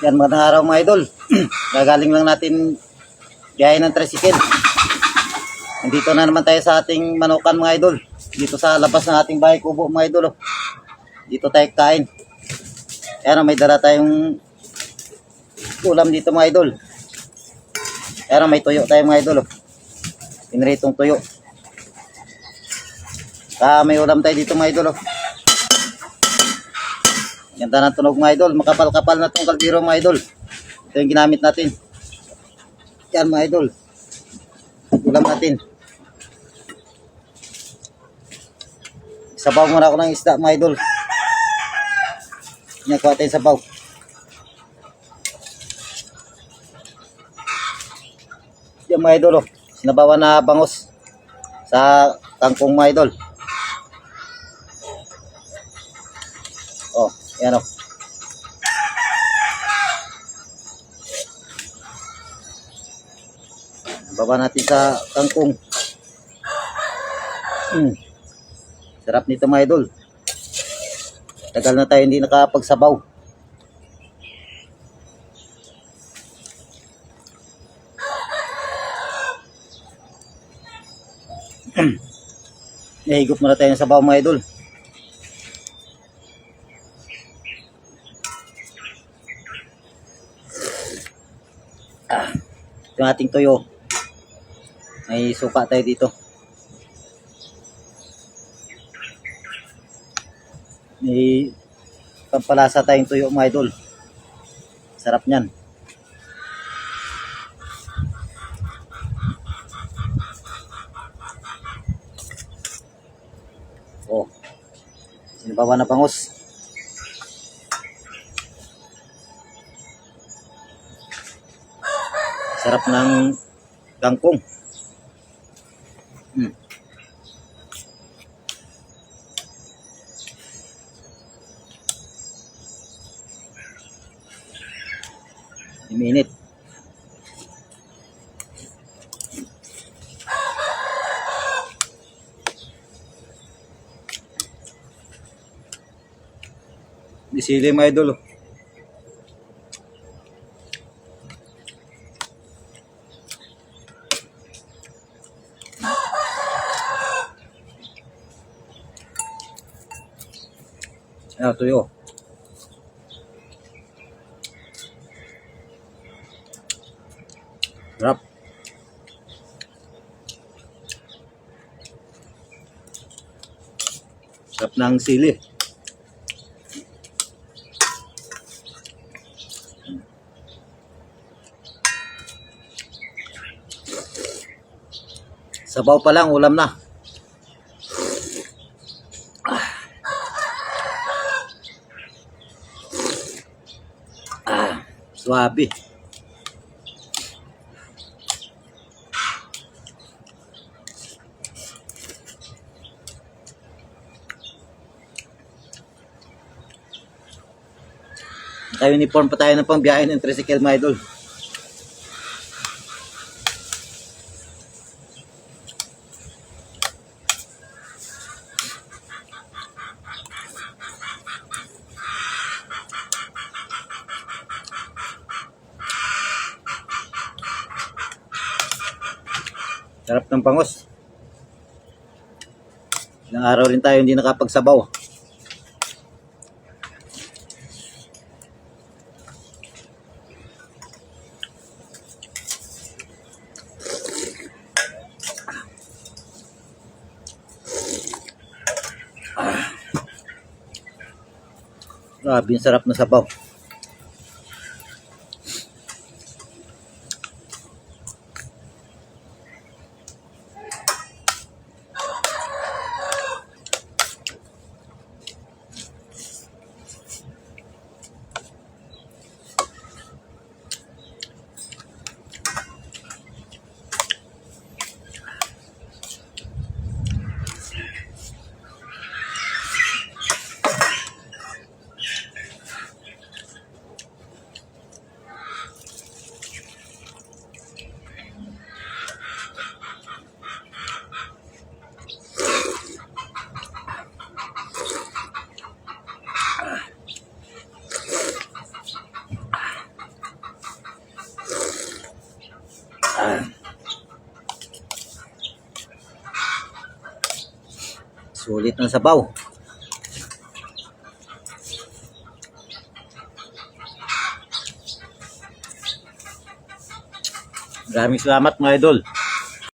Yan, magandang araw mga idol. Gagaling lang natin biyahe ng tricycle. Nandito na naman tayo sa ating manukan mga idol. Dito sa labas ng ating bahay kubo mga idol. Dito tayo kain. Ayan, may dala tayong ulam dito mga idol. Ayan, may tuyo tayo mga idol. Pinritong tuyo. May ulam tayo dito mga idol. Ganda ng tunog mga idol. Makapal-kapal na itong kaldero mga idol. Ito yung ginamit natin. Yan mga idol. Ulam natin. Sabaw muna ako ng isda mga idol. Nakuha tayo sabaw. Yan mga idol. Sinabawan na bangos sa kangkong mga idol. Oh, yan o. Baba natin sa kangkong. Sarap nito mga idol. Tagal na tayo hindi nakapagsabaw. Nahigop muna tayo ng sabaw mga idol. Ito yung ating tuyo. May suka tayo dito. May pampalasa tayong tuyo mga idol. Sarap nyan. Oh, sinibawa na bangus. Sarap ng kangkong. Minit. Disili mga idol. Ayan, tuyo. Sarap. Sarap ng sili. Sabaw pa lang, ulam na. Suwabe. Naka-uniform pa tayo ng pangbiyahe ng tricycle mga idol. Sarap ng bangos. Ilang araw rin tayo hindi nakapagsabaw. Grabe, sarap na sabaw. Sulit ng sabaw. Maraming salamat mga idol.